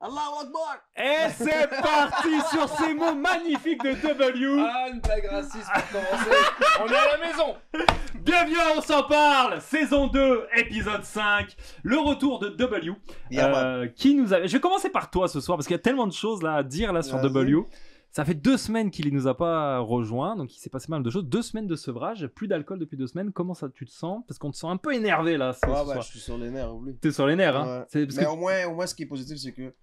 Allahu Akbar. Et c'est parti sur ces mots magnifiques de W. Ah, une blague raciste pour commencer. On est à la maison. Bienvenue à On s'en parle, saison 2, épisode 5, le retour de W. Qui nous a... Je vais commencer par toi ce soir parce qu'il y a tellement de choses là à dire là sur W. Ça fait 2 semaines qu'il ne nous a pas rejoint, donc il s'est passé mal de choses. 2 semaines de sevrage, plus d'alcool depuis 2 semaines. Comment ça tu te sens? Parce qu'on te sent un peu énervé là. Ce soir. Je suis sur les nerfs, oublie. T'es sur les nerfs, hein. Ouais. Mais au moins, ce qui est positif, c'est que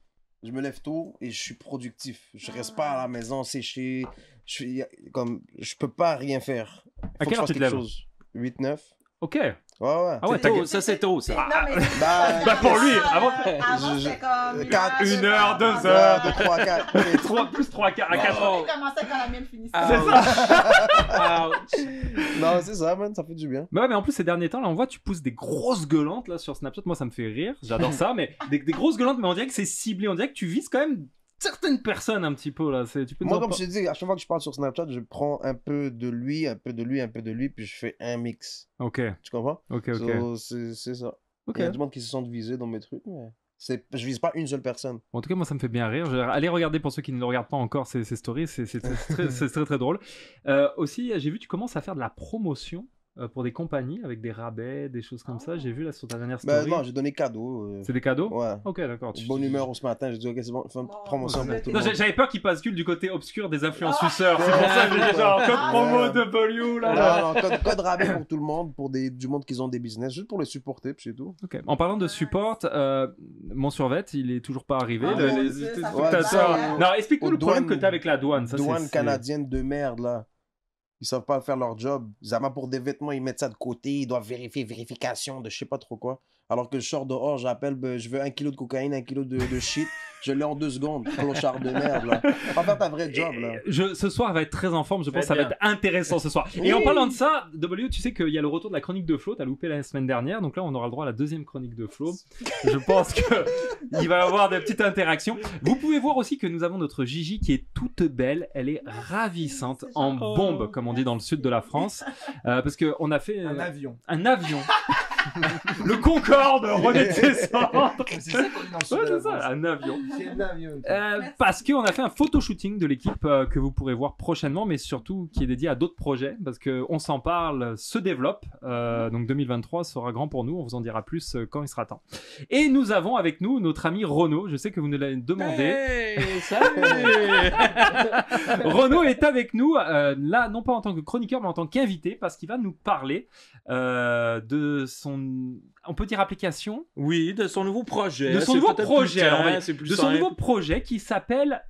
je me lève tôt et je suis productif. Je reste pas à la maison séché. Je peux pas rien faire. À quelle heure tu te lèves? 8-9. Ok. Ouais. Ah ouais, tôt, ça c'est tôt ça. Bah pour lui, avant c'était comme 1 heure, 2 heures, 2, 3, 4. 3 plus 3 à 4 ans. Il commençait quand la mienne finissait. C'est ça. Non, c'est ça, man, ça fait du bien. Mais en plus ces derniers temps là on voit tu pousses des grosses gueulantes là sur Snapchat. Moi ça me fait rire, j'adore ça, mais des grosses gueulantes, mais on dirait que c'est ciblé, on dirait que tu vises quand même certaines personnes un petit peu là. Moi comme je te dis, à chaque fois que je parle sur Snapchat, je prends un peu de lui, un peu de lui, un peu de lui, puis je fais un mix. Ok. Tu comprends? Ok. So, c'est ça. Ok. Il y a du monde qui se sentent visés dans mes trucs, mais je vise pas une seule personne. En tout cas, moi, ça me fait bien rire. Allez regarder pour ceux qui ne le regardent pas encore ces stories, c'est très très drôle. Aussi, j'ai vu que tu commences à faire de la promotion pour des compagnies avec des rabais, des choses comme ça. J'ai vu là sur ta dernière story. Non, j'ai donné cadeau. C'est des cadeaux? Ouais. Ok, d'accord. Bonne humeur ce matin, j'ai dit ok, c'est bon, fais une promotion pour tout le monde. J'avais peur qu'il bascule du côté obscur des influenceurs. C'est pour ça que j'ai dit genre code promo W là. Non, code rabais pour tout le monde, pour du monde qui ont des business, juste pour les supporter, puis c'est tout. Ok. En parlant de support, mon survêt, il est toujours pas arrivé. Non, explique-nous le problème que tu as avec la douane. Douane canadienne de merde là. Ils savent pas faire leur job. Pour des vêtements, ils mettent ça de côté. Ils doivent vérification de je sais pas trop quoi. Alors que je sors dehors, j'appelle, je veux 1 kilo de cocaïne, 1 kilo de shit. Je l'ai en 2 secondes. Clochard de merde, là. Pas faire ta vraie job, là. Ce soir, elle va être très en forme. Je pense que ça va être intéressant ce soir. Et en parlant de ça, W, tu sais qu'il y a le retour de la chronique de Flo. T'as loupé la semaine dernière. Donc là, on aura le droit à la 2e chronique de Flo. Je pense qu'il va y avoir des petites interactions. Vous pouvez voir aussi que nous avons notre Gigi qui est toute belle. Elle est ravissante, en bombe, comme on dit dans le sud de la France. Parce qu'on a fait Un avion. Le Concorde renaît de ses cendres. C'est ça qu'on est dans le sud de la France. Un avion. C'est un avion. Parce qu'on a fait un photoshooting de l'équipe que vous pourrez voir prochainement, mais surtout qui est dédié à d'autres projets, parce qu'on s'en parle, se développe. Donc 2023 sera grand pour nous, on vous en dira plus quand il sera temps. Et nous avons avec nous notre ami Renaud, je sais que vous nous l'avez demandé. Hey, salut. Renaud est avec nous, là non pas en tant que chroniqueur, mais en tant qu'invité, parce qu'il va nous parler de son, on peut dire application. Oui, de son nouveau projet. De son nouveau projet, son nouveau projet qui s'appelle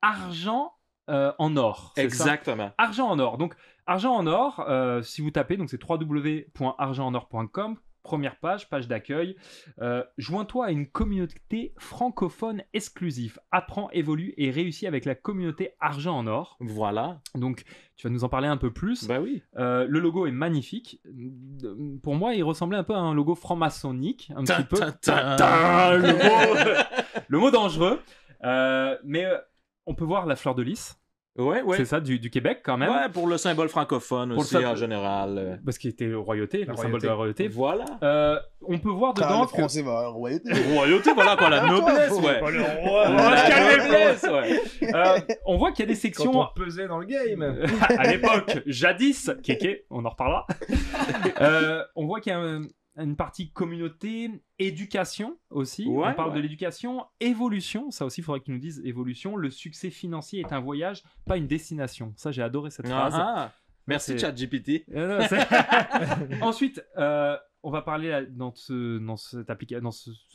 Argent en or. Exactement. Argent en or. Donc Argent en or, si vous tapez, donc c'est www.argentenor.com. Première page d'accueil. Joins-toi à une communauté francophone exclusive. Apprends, évolue et réussis avec la communauté Argent en Or. Voilà. Donc, tu vas nous en parler un peu plus. Bah oui. Le logo est magnifique. Pour moi, il ressemblait un peu à un logo franc-maçonnique. Un petit peu. Le mot dangereux. Mais on peut voir la fleur de lys. Ouais. C'est ça, du Québec quand même. Ouais, pour le symbole francophone pour aussi en général. Parce qu'il était royauté, le symbole de la royauté. Voilà. On peut voir dedans le français va royauté. Royauté, voilà quoi, la noblesse, ouais. On voit qu'il y a des sections. Quand on pesait dans le game. À l'époque, jadis, kéké, on en reparlera. On voit qu'il y a une partie communauté, éducation aussi. Ouais, on parle de l'éducation, évolution. Ça aussi, il faudrait qu'ils nous disent évolution. Le succès financier est un voyage, pas une destination. Ça, j'ai adoré cette phrase. Merci ChatGPT. Ensuite, on va parler dans ce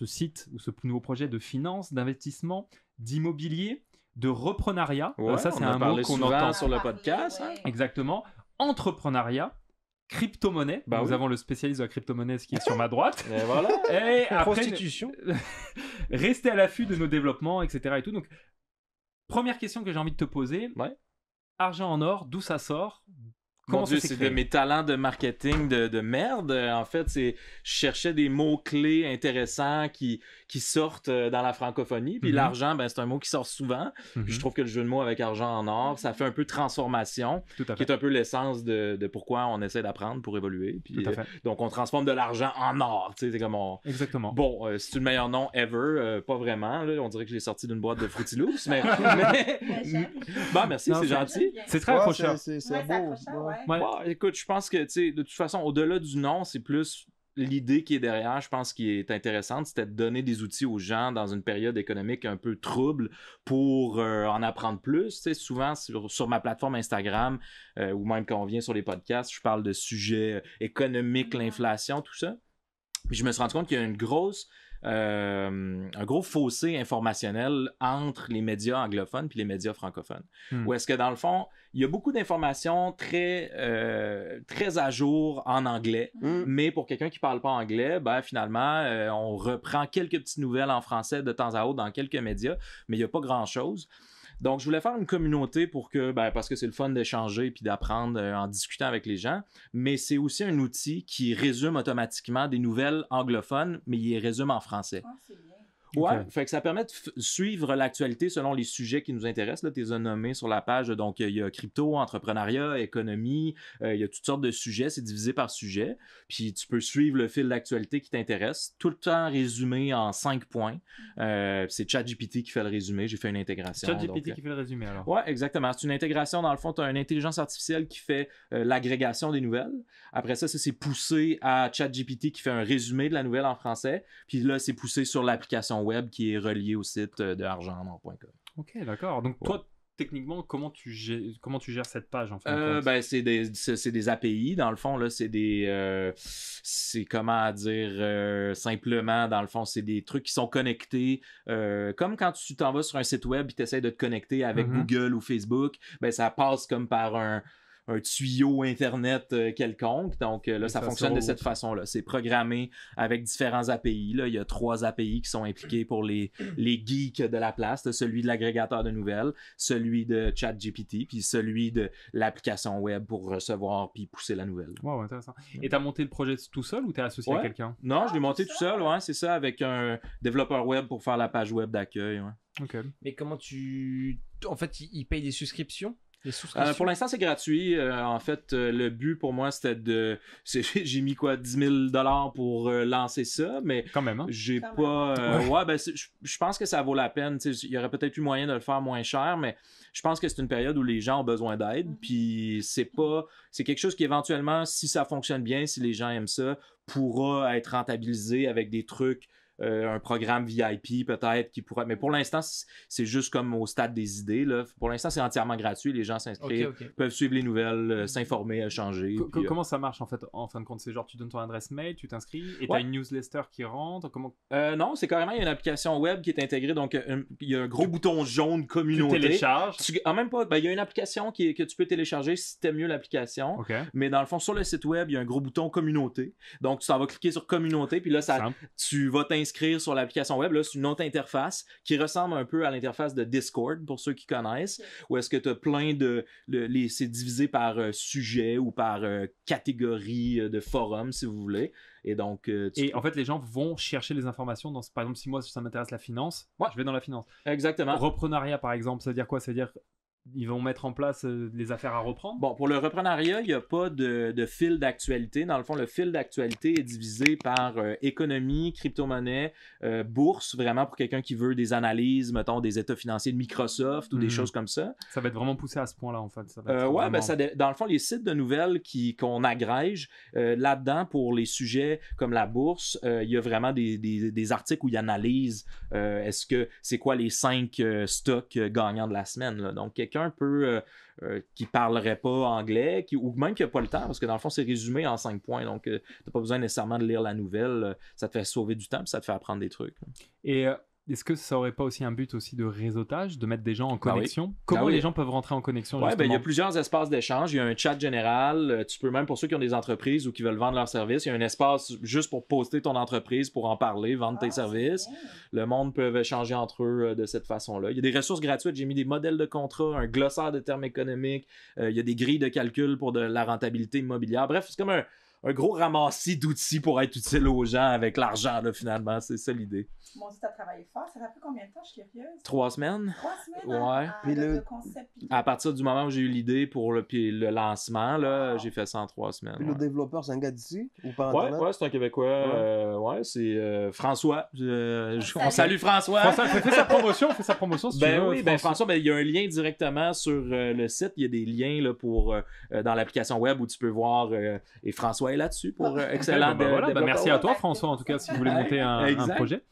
site ou ce nouveau projet de finance, d'investissement, d'immobilier, de reprenariat. Ça, c'est un mot qu'on entend sur le podcast. Exactement. Entrepreneuriat. Crypto-monnaie. Nous avons le spécialiste de la crypto-monnaie qui est sur ma droite. Et voilà. Et après, prostitution. Rester à l'affût de nos développements, etc. Et tout. Donc, première question que j'ai envie de te poser. Ouais. Argent en or, d'où ça sort? Comment Mon ça Dieu, s'est c'est créé? de mes talents de marketing de merde. En fait, je cherchais des mots-clés intéressants qui sortent dans la francophonie. Puis Mhm. l'argent, ben, c'est un mot qui sort souvent. Mhm. Puis je trouve que le jeu de mots avec argent en or, ça fait un peu transformation, Tout à qui fait. est un peu l'essence de pourquoi on essaie d'apprendre pour évoluer. Puis, Tout à fait. donc, on transforme de l'argent en or. Tu sais, c'est comme Exactement. Bon, c'est le meilleur nom ever. Pas vraiment. Là. On dirait que je l'ai sorti d'une boîte de Fruity Loops. Mais... Bon, merci, Non, c'est c'est- gentil. C'est très Ouais, accrocheur. c'est Ouais, beau. c'est accrocheur, ouais. ouais. Ouais. Bon, écoute, je pense que, tu sais, de toute façon, au-delà du nom, c'est plus l'idée qui est derrière, je pense, qui est intéressante, c'était de donner des outils aux gens dans une période économique un peu trouble pour en apprendre plus. Tu sais, souvent, sur ma plateforme Instagram, ou même quand on vient sur les podcasts, je parle de sujets économiques, l'inflation, tout ça. Puis je me suis rendu compte qu'il y a un gros fossé informationnel entre les médias anglophones puis les médias francophones. Où est-ce que, dans le fond, il y a beaucoup d'informations très à jour en anglais, mais pour quelqu'un qui parle pas anglais, ben, finalement, on reprend quelques petites nouvelles en français de temps à autre dans quelques médias, mais il n'y a pas grand-chose. Donc, je voulais faire une communauté parce que c'est le fun d'échanger puis d'apprendre en discutant avec les gens, mais c'est aussi un outil qui résume automatiquement des nouvelles anglophones, mais il les résume en français. Ah, c'est bien. Ouais, Ok. fait que ça permet de suivre l'actualité selon les sujets qui nous intéressent. Là, tu les as nommés sur la page. Donc, il y a crypto, entrepreneuriat, économie. Il y a toutes sortes de sujets. C'est divisé par sujet. Puis, tu peux suivre le fil d'actualité qui t'intéresse. Tout le temps résumé en 5 points. C'est ChatGPT qui fait le résumé. J'ai fait une intégration. ChatGPT donc, qui fait le résumé alors. Ouais, exactement. C'est une intégration. Dans le fond, tu as une intelligence artificielle qui fait l'agrégation des nouvelles. Après ça, c'est poussé à ChatGPT qui fait un résumé de la nouvelle en français. Puis là, c'est poussé sur l'application web qui est reliée au site de argentenor.com. Ok, d'accord. Donc toi, techniquement, comment tu gères cette page en fait? Ben, c'est des API, dans le fond, là, c'est comment dire, simplement, dans le fond, c'est des trucs qui sont connectés, comme quand tu t'en vas sur un site web et tu essaies de te connecter avec Google ou Facebook, ben, ça passe comme par un tuyau Internet quelconque. Donc là, ça fonctionne de cette façon-là. C'est programmé avec différents API. Là. Il y a 3 API qui sont impliqués pour les geeks de la place. Là, celui de l'agrégateur de nouvelles, celui de ChatGPT, puis celui de l'application web pour recevoir puis pousser la nouvelle. Wow, intéressant. Et t'as monté le projet tout seul ou t'es associé à Ouais. quelqu'un? Non, je l'ai monté tout seul, ouais, c'est ça, avec un développeur web pour faire la page web d'accueil. Ouais. Ok. Mais comment En fait, ils payent des subscriptions? Pour l'instant, c'est gratuit. En fait, le but pour moi, c'était j'ai mis quoi, 10 000 $ pour lancer ça, mais Quand même, hein? j'ai Quand pas. Ouais, ben, je pense que ça vaut la peine. Tu sais, il y aurait peut-être eu moyen de le faire moins cher, mais je pense que c'est une période où les gens ont besoin d'aide. Puis c'est quelque chose qui éventuellement, si ça fonctionne bien, si les gens aiment ça, pourra être rentabilisé avec des trucs. Un programme VIP peut-être qui pourrait... Mais pour l'instant, c'est juste comme au stade des idées. Là. Pour l'instant, c'est entièrement gratuit. Les gens s'inscrivent, peuvent suivre les nouvelles, s'informer, échanger. Puis, Comment ça marche en fait, en fin de compte? C'est genre tu donnes ton adresse mail, tu t'inscris et Ouais. t'as une newsletter qui rentre? Comment... non, c'est carrément il y a une application web qui est intégrée. Donc, il y a un gros bouton jaune Tu communauté. télécharges? En même pas, ben, il y a une application que tu peux télécharger si t'aimes mieux l'application. Ok. Mais dans le fond, sur le site web, il y a un gros bouton communauté. Donc, tu t'en vas cliquer sur communauté, puis là, Simple. tu vas t'inscrire sur l'application web. Là, c'est une autre interface qui ressemble un peu à l'interface de Discord, pour ceux qui connaissent, où est-ce que tu as plein c'est divisé par sujet ou par catégorie de forum, si vous voulez. Et donc, Et en fait, les gens vont chercher les informations dans, par exemple, si moi ça m'intéresse la finance, Ouais. je vais dans la finance. exactement. Reprenariat, par exemple, ça veut dire quoi? Ça veut dire ils vont mettre en place les affaires à reprendre? Bon, pour le reprenariat, il n'y a pas de fil d'actualité. Dans le fond, le fil d'actualité est divisé par économie, crypto-monnaie, bourse, vraiment pour quelqu'un qui veut des analyses, mettons, des états financiers de Microsoft ou des choses comme ça. Ça va être vraiment poussé à ce point-là, en fait. Ça va être Ouais, vraiment- ben dans le fond, les sites de nouvelles qu'on agrège, là-dedans, pour les sujets comme la bourse, il y a vraiment des articles où ils analysent est-ce que c'est quoi les 5 stocks gagnants de la semaine. Là. Donc, quelqu'un peut qui parlerait pas anglais, ou même qui n'a pas le temps, parce que dans le fond, c'est résumé en 5 points. Donc, tu n'as pas besoin nécessairement de lire la nouvelle. Ça te fait sauver du temps, puis ça te fait apprendre des trucs. Et est-ce que ça aurait pas aussi un but aussi de réseautage, de mettre des gens en oui. connexion? Comment oui. les gens peuvent rentrer en connexion Ouais, justement? il y a plusieurs espaces d'échange. Il y a un chat général. Tu peux même, pour ceux qui ont des entreprises ou qui veulent vendre leurs services, il y a un espace juste pour poster ton entreprise, pour en parler, vendre tes services. Le monde peut échanger entre eux de cette façon-là. Il y a des ressources gratuites. J'ai mis des modèles de contrat, un glossaire de termes économiques. Il y a des grilles de calcul pour de la rentabilité immobilière. Bref, c'est comme un gros ramassis d'outils pour être utile aux gens avec l'argent, là, finalement. C'est ça l'idée. Mon Dieu, t'as travaillé fort. Ça fait combien de temps? Je suis curieuse. 3 semaines. 3 semaines? Ouais. Puis le concept. puis tout. À partir du moment où j'ai eu l'idée pour le lancement, là, j'ai fait ça en 3 semaines. Puis ouais. le développeur, c'est un gars d'ici ou par Ouais, internet? ouais, c'est un Québécois. Ouais, c'est François. On Salue. salue François. François, fais sa promotion si tu Ben veux. oui, ben François, ben, il y a un lien directement sur le site. Il y a des liens là, pour dans l'application web où tu peux voir. Et François est là-dessus pour excellent. Voilà, développeur. merci à toi François en tout cas si vous voulez monter un Exact. projet.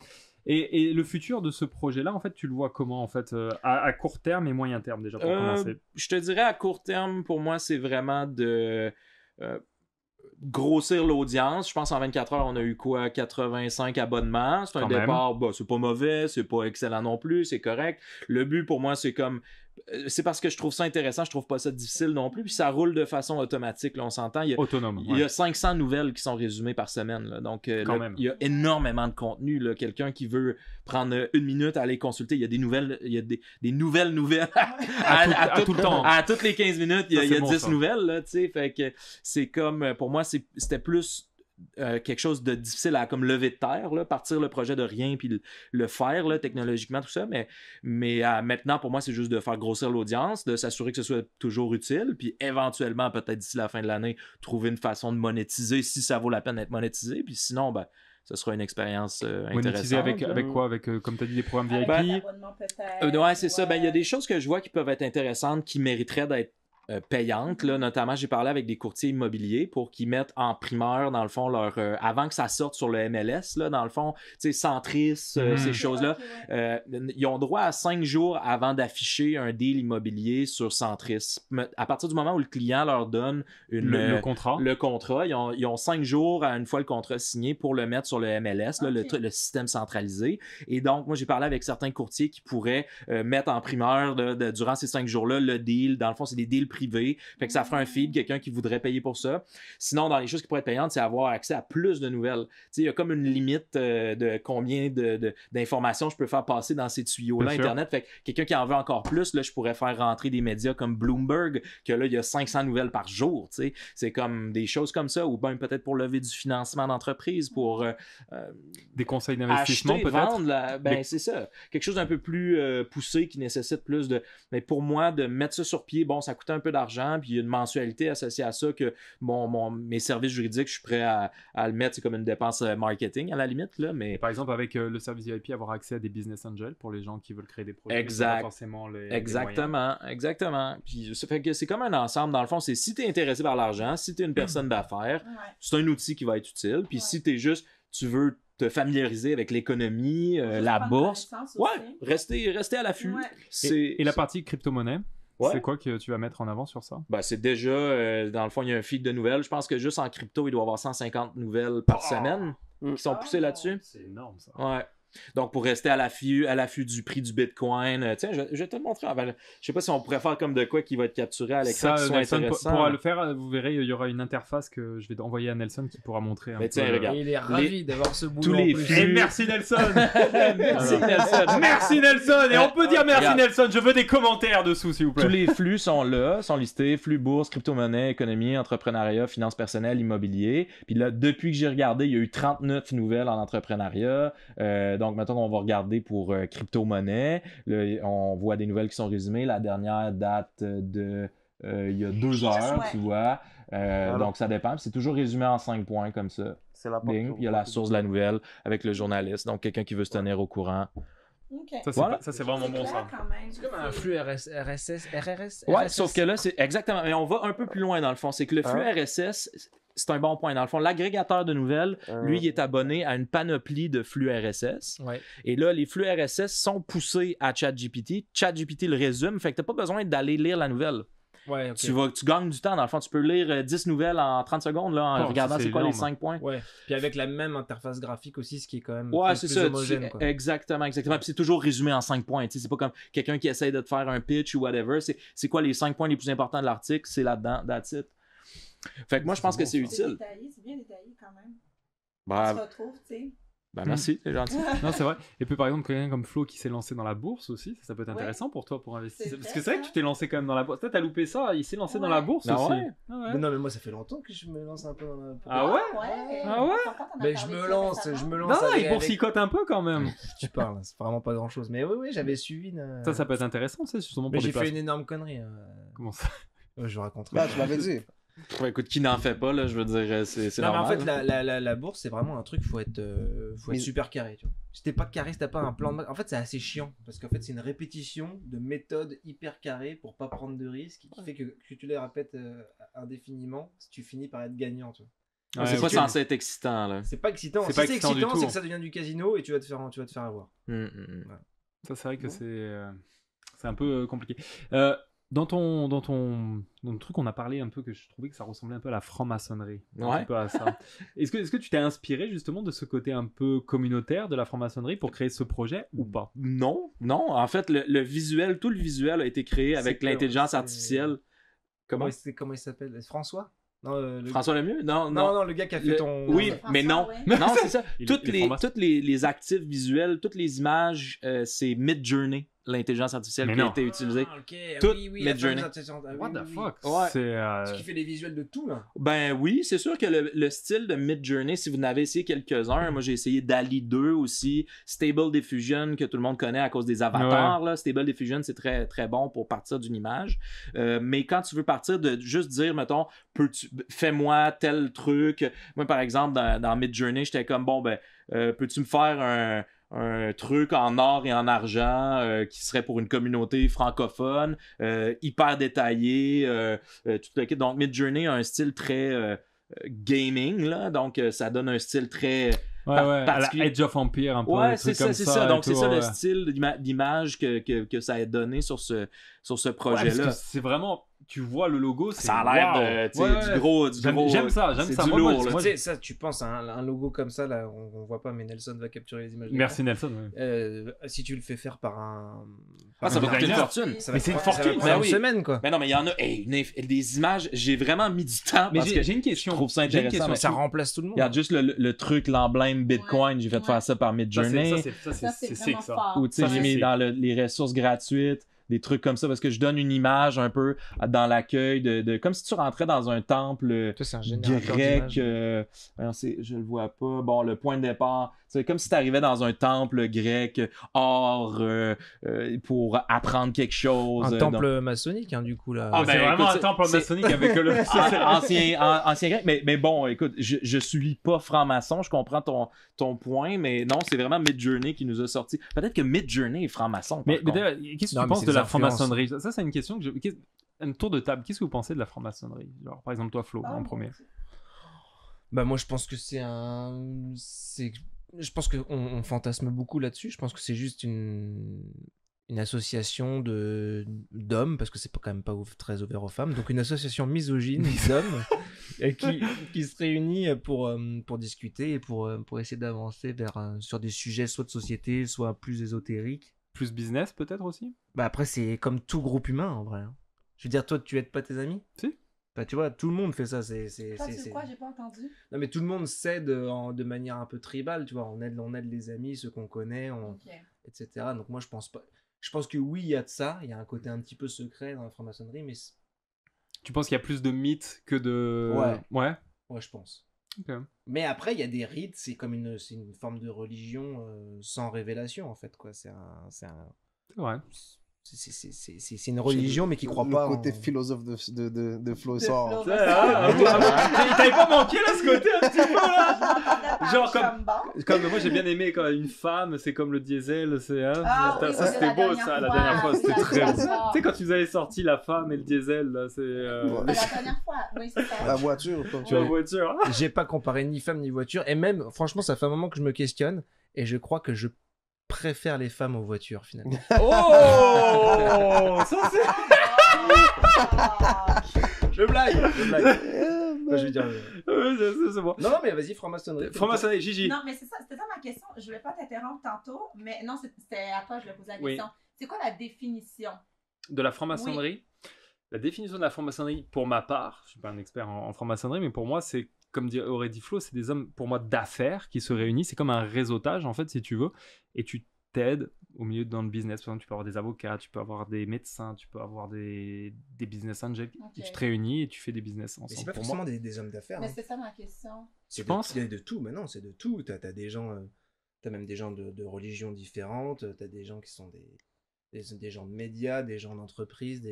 Et le futur de ce projet-là, en fait, tu le vois comment en fait à court terme et moyen terme déjà pour commencer? Je te dirais à court terme, pour moi, c'est vraiment de grossir l'audience. Je pense en 24 heures, on a eu quoi? 85 abonnements. C'est un Quand départ, bah, c'est pas mauvais, c'est pas excellent non plus, c'est correct. Le but pour moi, c'est comme... C'est parce que je trouve ça intéressant, je trouve pas ça difficile non plus, puis ça roule de façon automatique, là, on s'entend. Autonome. Il y a 500 nouvelles qui sont résumées par semaine. Là. Donc, même. il y a énormément de contenu. Là. Quelqu'un qui veut prendre 1 minute à aller consulter, il y a des nouvelles, il y a des nouvelles à tout le temps. À toutes les 15 minutes, il y a, Ça, il y a c'est bon, 10 ça. nouvelles. Là, fait que c'est comme, pour moi, c'était plus quelque chose de difficile à comme lever de terre, là, partir le projet de rien puis le faire là, technologiquement, tout ça. Mais maintenant, pour moi, c'est juste de faire grossir l'audience, de s'assurer que ce soit toujours utile, puis éventuellement, peut-être d'ici la fin de l'année, trouver une façon de monétiser si ça vaut la peine d'être monétisé. Puis sinon, ben, ce sera une expérience Monétiser intéressante. avec quoi? Avec, comme tu as dit, des programmes VIP? Avec l'abonnement, peut-être. Ouais, c'est ça. Ben, il y a des choses que je vois qui peuvent être intéressantes, qui mériteraient d'être payantes. Là. Notamment, j'ai parlé avec des courtiers immobiliers pour qu'ils mettent en primeur, dans le fond, avant que ça sorte sur le MLS, là, dans le fond, tu sais, Centris, ces choses-là. Ils ont droit à 5 jours avant d'afficher un deal immobilier sur Centris. À partir du moment où le client leur donne le contrat. Le contrat, ils ont 5 jours à une fois le contrat signé pour le mettre sur le MLS, là, le système centralisé. Et donc, moi, j'ai parlé avec certains courtiers qui pourraient mettre en primeur durant ces 5 jours-là le deal. Dans le fond, c'est des deals privés. Fait que ça ferait un feed, quelqu'un qui voudrait payer pour ça. Sinon, dans les choses qui pourraient être payantes, c'est avoir accès à plus de nouvelles. Tu sais, il y a comme une limite de combien d'informations je peux faire passer dans ces tuyaux-là Internet. Fait que quelqu'un qui en veut encore plus, là, je pourrais faire rentrer des médias comme Bloomberg, que là, il y a 500 nouvelles par jour. Tu sais. C'est comme des choses comme ça, ou bien peut-être pour lever du financement d'entreprise, pour des conseils d'investissement, acheter, peut-être. vendre, c'est ça. Quelque chose d'un peu plus poussé qui nécessite plus de... Mais pour moi, de mettre ça sur pied, bon, ça coûte un peu d'argent, puis il y a une mensualité associée à ça que mes services juridiques, je suis prêt à le mettre, c'est comme une dépense marketing à la limite, là, mais... Par exemple, avec le service VIP, avoir accès à des business angels pour les gens qui veulent créer des projets. Exact. Pas forcément les Exactement. Puis ça fait que c'est comme un ensemble, dans le fond, c'est si tu es intéressé par l'argent, si tu es une personne d'affaires, c'est un outil qui va être utile, puis si tu es juste, tu veux te familiariser avec l'économie, la bourse, rester à l'affût. Ouais. Et la partie crypto-monnaie? Ouais. C'est quoi que tu vas mettre en avant sur ça? Ben, c'est déjà, dans le fond, il y a un feed de nouvelles. Je pense que juste en crypto, il doit y avoir 150 nouvelles par semaine qui sont poussées là-dessus. C'est énorme, ça. Ouais. Donc, pour rester à l'affût du prix du Bitcoin, tiens, je vais te le montrer. Je sais pas si on pourrait faire comme de quoi qui va être capturé à l'écran qui soit intéressant. Pourra le faire, vous verrez, il y aura une interface que je vais envoyer à Nelson qui pourra montrer un peu. Tiens, regarde. Il est ravi d'avoir ce boulot. Tous les flux. Et merci Nelson. Merci Nelson. Merci Nelson. Et on peut dire merci Nelson. Je veux des commentaires dessous, s'il vous plaît. Tous les flux sont là, sont listés. Flux bourse, crypto-monnaie, économie, entrepreneuriat, finances personnelles, immobilier. Puis là, depuis que j'ai regardé, il y a eu 39 nouvelles en entrepreneuriat. Donc, maintenant, on va regarder pour crypto-monnaie. Là, on voit des nouvelles qui sont résumées. La dernière date de il y a 2 heures, tu vois. Donc, ça dépend. C'est toujours résumé en 5 points comme ça. C'est la Bing. Il y a la source de la nouvelle avec le journaliste. Donc, quelqu'un qui veut se tenir au courant. Okay. Ça, c'est vraiment bon, ça. C'est comme un flux RSS. Ouais, sauf que là, c'est exactement. Mais on va un peu plus loin dans le fond. C'est que le flux RSS, c'est un bon point. Dans le fond, l'agrégateur de nouvelles, lui, il est abonné à une panoplie de flux RSS. Ouais. Et là, les flux RSS sont poussés à ChatGPT. ChatGPT le résume. Fait que t'as pas besoin d'aller lire la nouvelle. Ouais, ok. Tu gagnes du temps, dans le fond. Tu peux lire 10 nouvelles en 30 secondes là, en Oh, regardant ça, c'est quoi les énorme. 5 points. Ouais. Puis avec la même interface graphique aussi, ce qui est quand même Ouais, plus, c'est plus ça. homogène. Quoi. Exactement. Puis c'est toujours résumé en 5 points. C'est pas comme quelqu'un qui essaie de te faire un pitch ou whatever. C'est quoi les 5 points les plus importants de l'article? C'est là-dedans, that's it. Fait que moi, je pense que c'est C'est utile. détaillé, c'est bien détaillé quand même. On Ben, se retrouve, tu sais. merci, c'est gentil. Non, c'est vrai. Et puis par exemple, quelqu'un comme Flo qui s'est lancé dans la bourse aussi, ça peut être Ouais. intéressant pour toi pour investir. C'est Parce vrai, que c'est vrai que ça. tu t'es lancé quand même dans la bourse. Toi, t'as loupé ça, il s'est lancé dans la Ouais. bourse Ah aussi. ouais? Ah ouais. Mais non, mais moi, ça fait longtemps que je me lance un peu dans la... Ah ouais? Ah ouais? Mais je me lance. Non, avec- il boursicote un peu quand même. Tu parles, c'est vraiment pas grand chose. Mais oui, j'avais suivi une. Ça peut être intéressant, c'est justement Mais pour j'ai des fait places. une énorme connerie. Comment ça? Je vous raconterai. Bah, tu m'avais dit. Ouais, écoute, qui n'en fait pas, là, je veux dire, c'est Non, mais en normal. fait, la bourse, c'est vraiment un truc, faut être Mais- super carré. Tu vois. Si t'es pas carré, si t'as pas un plan de. En fait, c'est assez chiant. Parce qu'en fait, c'est une répétition de méthodes hyper carrées pour pas prendre de risques. Qui fait que tu les répètes indéfiniment, tu finis par être gagnant. Tu vois. C'est Ouais, pas ok. censé être excitant, là. C'est pas excitant. C'est Si pas c'est excitant du excitant, tout. c'est que ça devient du casino et tu vas te faire avoir. Ça, c'est vrai que Bon. c'est un peu compliqué. Dans le truc, on a parlé un peu que je trouvais que ça ressemblait un peu à la franc-maçonnerie. Un Ouais. petit peu à ça. Est-ce que tu t'es inspiré justement de ce côté un peu communautaire de la franc-maçonnerie pour créer ce projet ou pas? Non. En fait, le visuel, tout le visuel a été créé avec C'est l'intelligence c'est- artificielle. Comment? Comment il s'appelle François Non, François Lemieux? Non. non, le gars qui a fait ton. Oui, François, mais non. ouais. Non, c'est ça. Il- Toutes il est les, franc-maçon. toutes les actifs visuels, toutes les images, c'est Midjourney, l'intelligence artificielle Mais qui a non. été utilisée. Ah, ok, Tout la Midjourney. fameuse intelligence- ah, oui, What oui, the oui. fuck? Ouais. C'est Ce qui fait les visuels de tout, là. Ben oui, c'est sûr que le style de Midjourney, si vous en avez essayé quelques-uns, moi j'ai essayé DALL-E 2 aussi, Stable Diffusion que tout le monde connaît à cause des avatars, là. Stable Diffusion c'est très très bon pour partir d'une image, mais quand tu veux partir de juste dire, mettons, fais-moi tel truc, moi par exemple dans Midjourney j'étais comme bon ben peux-tu me faire un truc en or et en argent qui serait pour une communauté francophone, hyper détaillé, tout le kit. Donc Midjourney a un style très gaming, là, donc ça donne un style très à la particulier. Edge of Empire un peu. Ouais, des c'est trucs ça, comme c'est ça. et Donc c'est tout, ça le ouais. style d'image que ça a donné sur ce Ouais, projet-là. parce que c'est vraiment, tu vois le logo, c'est Ça a l'air wow. de, tu sais, Ouais, ouais. du gros, du J'aime- gros. j'aime ça. c'est Moi, du moi, lourd, là. moi, Tu sais, ça, tu penses à un logo comme ça, là, on voit pas, mais Nelson va capturer les images. Merci Nelson. ouais. Si tu le fais faire par un. Ah, ça va coûter une designer. fortune. Ça Mais va c'est une prendre- ça va fortune, prendre ben une oui. semaine, quoi. Mais non, mais il y en a des images, j'ai vraiment mis du temps Mais parce que j'ai une question. je trouve ça J'ai une intéressant. question. mais Ça remplace tout le monde. regarde juste le truc, l'emblème Bitcoin, Ouais. j'ai fait Ouais. faire ça par Ça, Midjourney. Ça, c'est sick, vraiment ça. fort. Ou tu sais, Ça, j'ai c'est mis sick. dans les ressources gratuites, des trucs comme ça, parce que je donne une image un peu dans l'accueil de comme si tu rentrais dans un temple Toi, c'est un générateur grec. d'images. Alors, je le vois pas. Bon, le point de départ, c'est comme si tu arrivais dans un temple grec or pour apprendre quelque chose. Un donc- temple maçonnique, hein, du coup, là. Ah, ben, c'est vraiment écoute, un temple c'est- maçonnique avec le. ancien grec, mais bon, écoute, je suis pas franc-maçon, je comprends ton point, mais non, c'est vraiment Midjourney qui nous a sorti. Peut-être que Midjourney est franc-maçon. par Mais contre. d'ailleurs, qu'est-ce que Non, tu mais penses c'est de des la influences. franc-maçonnerie? Ça, c'est une question que un tour de table. Qu'est-ce que vous pensez de la franc-maçonnerie? Genre, par exemple, toi, Flo, Ah, en bon. premier. Bah, moi, je pense que je pense qu'on fantasme beaucoup là-dessus. Je pense que c'est juste une association d'hommes, parce que c'est quand même pas très ouvert aux femmes, donc une association misogyne d'hommes qui se réunit pour discuter et pour essayer d'avancer sur des sujets soit de société, soit plus ésotériques. Plus business, peut-être aussi? Bah après, c'est comme tout groupe humain, en vrai. Hein. Je veux dire, toi, tu aides pas tes amis? Si. Bah, tu vois, tout le monde fait ça. Toi, tu quoi? J'ai pas entendu. Non, mais tout le monde s'aide de manière un peu tribale, tu vois. On aide les amis, ceux qu'on connaît, Ok. etc. Donc moi, je pense pas. Je pense que oui, il y a de ça. Il y a un côté un petit peu secret dans la franc-maçonnerie, mais Tu penses qu'il y a plus de mythes que de. Ouais. Ouais. ouais, je pense. Ok. Mais après, il y a des rites. C'est comme c'est une forme de religion sans révélation, en fait, quoi. C'est vrai. c'est une religion, mais qui croit le pas. côté en... philosophe de Flo De sort. Flo. Il t'avait pas manqué là ce côté un petit peu là? Genre Genre comme- bon. Comme moi j'ai bien aimé quand une femme c'est comme le diesel, c'est hein, Ah, ça, oui, ça, oui, c'était la beau dernière ça la fois. dernière fois, c'était Oui, très la beau. dernière fois. Tu sais quand tu vous avez sorti la femme et le diesel là, c'est Ouais. La dernière fois, oui, c'est ça. La voiture, toi. tu es en voiture. J'ai pas comparé ni femme ni voiture. Et même, franchement, ça fait un moment que je me questionne. Et je crois que je préfère les femmes aux voitures, finalement. Oh ça c'est Je blague. Enfin, je veux dire. C'est bon. Non, mais vas-y, franc-maçonnerie. Franc-maçonnerie, Gigi. Non, mais c'est ça, c'était ça ma question. Je voulais pas t'interrompre tantôt, mais non, c'était à toi que je voulais poser la Oui. question. C'est quoi la définition? De la franc-maçonnerie. La définition de la franc-maçonnerie, pour ma part, je suis pas un expert en franc-maçonnerie, mais pour moi, c'est, comme aurait dit Flo, c'est des hommes, pour moi, d'affaires qui se réunissent. C'est comme un réseautage, en fait, si tu veux. Et tu t'aides au milieu dans le business. Par exemple, tu peux avoir des avocats, tu peux avoir des médecins, tu peux avoir des business angels. Ok. Et tu te réunis et tu fais des business Mais ensemble. c'est pas Pour forcément des hommes d'affaires. Mais Hein. c'est ça ma question. C'est penses de tout, mais non, c'est de tout. T'as des gens, t'as même des gens de religions différentes, t'as des gens qui sont des gens de médias, des gens d'entreprise,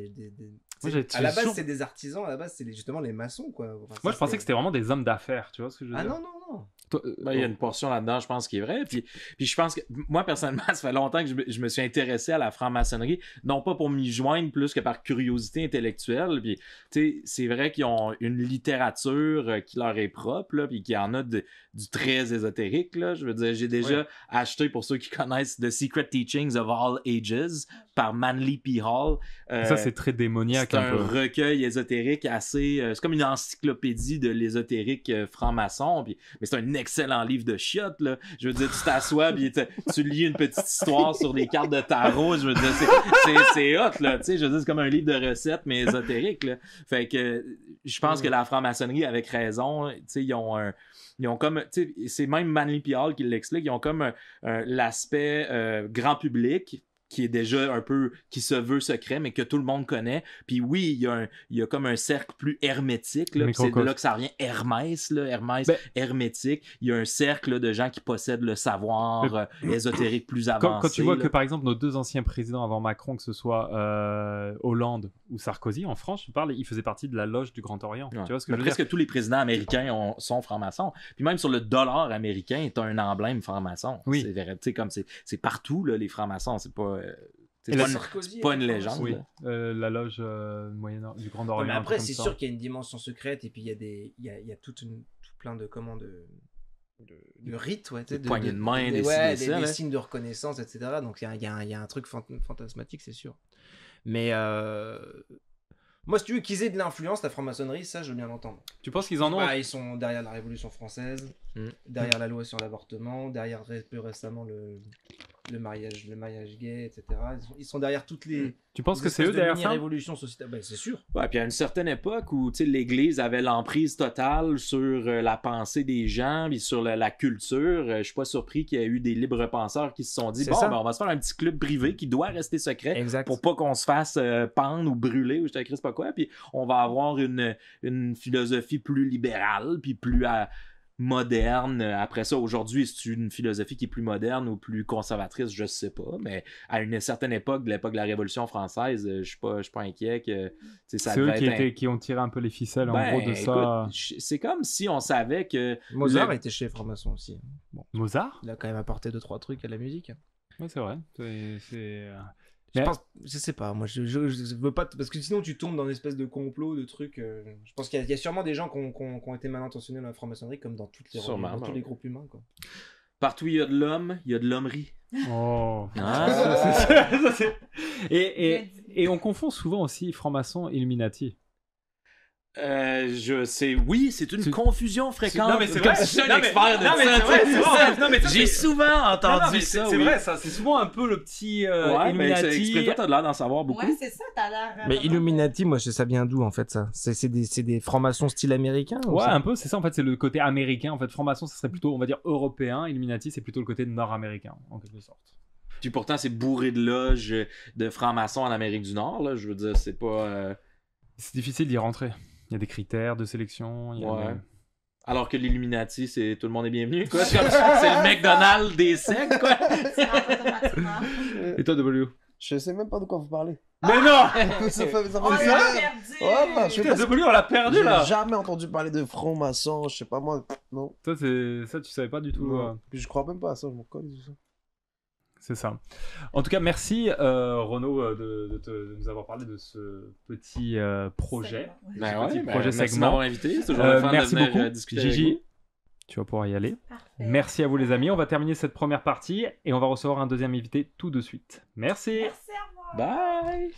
Moi, à la base c'est des artisans, à la base c'est justement les maçons quoi. Enfin, Moi, ça, je pensais que c'était vraiment des hommes d'affaires, tu vois ce que je veux Ah dire? non. Toi, Ben, il y a une portion là-dedans, je pense, qui est vraie. Puis je pense que, moi, personnellement, ça fait longtemps que je me suis intéressé à la franc-maçonnerie, non pas pour m'y joindre plus que par curiosité intellectuelle. Puis, tu sais, c'est vrai qu'ils ont une littérature qui leur est propre, là, puis qu'il y en a du très ésotérique, là. Je veux dire, j'ai déjà acheté, pour ceux qui connaissent, The Secret Teachings of All Ages par Manly P. Hall. ça, c'est très démoniaque. C'est un un peu. recueil ésotérique assez... c'est comme une encyclopédie de l'ésotérique franc-maçon, mais c'est un excellent livre de chiottes, là. Je veux dire, tu t'assois, puis tu lis une petite histoire sur des cartes de tarot, je veux dire, c'est hot, là, tu sais, je veux dire, c'est comme un livre de recettes, mais ésotérique, là. Fait que je pense que la franc-maçonnerie, avec raison, tu sais, ils ont comme, tu sais, c'est même Manly P. Hall qui l'explique, ils ont comme l'aspect grand public, qui est déjà un peu, qui se veut secret, mais que tout le monde connaît. Puis oui, il y a comme un cercle plus hermétique, là, puis c'est de là que ça revient Hermès, là, hermétique. Il y a un cercle là, de gens qui possèdent le savoir ésotérique plus avancé. Quand tu vois là. que, par exemple, nos deux anciens présidents avant Macron, que ce soit Hollande ou Sarkozy, en France, je parle, ils faisaient partie de la loge du Grand Orient. Ouais. Tu vois ce que Mais je veux dire? presque tous les présidents américains sont francs-maçons. Puis même sur le dollar américain, t'as un emblème franc-maçon. Oui. C'est vrai, tu sais, comme c'est partout, là, les francs-maçons. C'est pas... Et la Sarkozy c'est pas était une légende. Oui, là. la loge du Grand Ouais, Orient. mais un après truc c'est comme sûr ça. qu'il y a une dimension secrète et puis il y a tout plein de commandes de rites, ouais, tu sais, Des poignées de main, des signes de reconnaissance, etc. Donc il y a un truc fantasmatique, c'est sûr. Mais moi, si tu veux qu'ils aient de l'influence, la franc-maçonnerie, ça, je veux bien l'entendre. Tu penses qu'ils en ont? Ils sont derrière la Révolution française, derrière la loi sur l'avortement, derrière plus récemment le mariage gay, etc. Ils sont derrière toutes les. Tu penses que c'est eux derrière ça? Révolution sociétale, ben, c'est sûr. Ouais, puis à une certaine époque où l'Église avait l'emprise totale sur la pensée des gens, puis sur la culture, je suis pas surpris qu'il y ait eu des libres penseurs qui se sont dit C'est bon, ça. ben, on va se faire un petit club privé qui doit rester secret Exact. pour pas qu'on se fasse pendre ou brûler ou je te crie pas quoi, puis on va avoir une philosophie plus libérale, puis plus moderne. Après ça, aujourd'hui, c'est une philosophie qui est plus moderne ou plus conservatrice, je sais pas, mais à une certaine époque, de l'époque de la Révolution française, je suis pas inquiet que ça C'est eux devait être qui ont tiré un peu les ficelles, en Ben, gros, de ça. écoute, c'est comme si on savait que Mozart était chez franc-maçon aussi. Bon. Mozart? Il a quand même apporté 2-3 trucs à la musique. Oui, c'est vrai. C'est... Je sais pas, moi je veux pas, parce que sinon tu tombes dans une espèce de complot, de trucs. Je pense qu'il y a sûrement des gens qui ont été mal intentionnés dans la franc-maçonnerie, comme dans toutes les Sûrement, religions, dans tous ouais. les groupes humains, quoi. partout où il y a de l'homme, il y a de l'hommerie. Oh. Ah. Et on confond souvent aussi franc-maçon et Illuminati. Je sais, oui, c'est une confusion fréquente. Non, mais c'est Comme vrai. si je suis Non, un mais- expert de non, mais ça. c'est vrai, tu sais, c'est vrai. Non, mais ça, j'ai c'est- souvent entendu Non, mais ça. c'est oui. vrai, ça. C'est souvent un peu le petit Ouais, mais Illuminati. explique-toi, t'as l'air d'en savoir beaucoup. Ouais, c'est ça, t'as l'air. Mais vraiment- Illuminati, moi ça vient d'où en fait ça? C'est des francs-maçons style américain ou Ouais, ça un peu, c'est ça en fait, c'est le côté américain. En fait, franc-maçon, ça serait plutôt, on va dire, européen. Illuminati, c'est plutôt le côté nord-américain, en quelque sorte. Puis pourtant, c'est bourré de loges de francs-maçons en Amérique du Nord. Là. Je veux dire, c'est pas... C'est difficile d'y rentrer. Il y a des critères de sélection. Il y a Ouais. des- Alors que l'Illuminati, c'est tout le monde est bienvenu. Quoi. C'est comme c'est le McDonald's des sectes, quoi. Tu rentres automatiquement. Et toi, W? Je sais même pas de quoi vous parlez. Mais non! ça fait On l'a perdu! Ouais, bah, je sais Putain, pas. W, on l'a perdu là! J'ai jamais entendu parler de franc-maçon, je sais pas moi. Non. Ça, tu savais pas du tout. Non. Puis je crois même pas à ça, je m'en colle. C'est ça. En tout cas, merci Renaud de nous avoir parlé de ce petit projet. Ben Petit ouais, projet merci de segment. m'avoir invité. C'est toujours le fun Merci de venir beaucoup. discuter avec Gigi, vous. tu vas pouvoir y aller. Parfait. Merci à vous les amis. On va terminer cette première partie et on va recevoir un deuxième invité tout de suite. Merci. Merci, au revoir. Bye!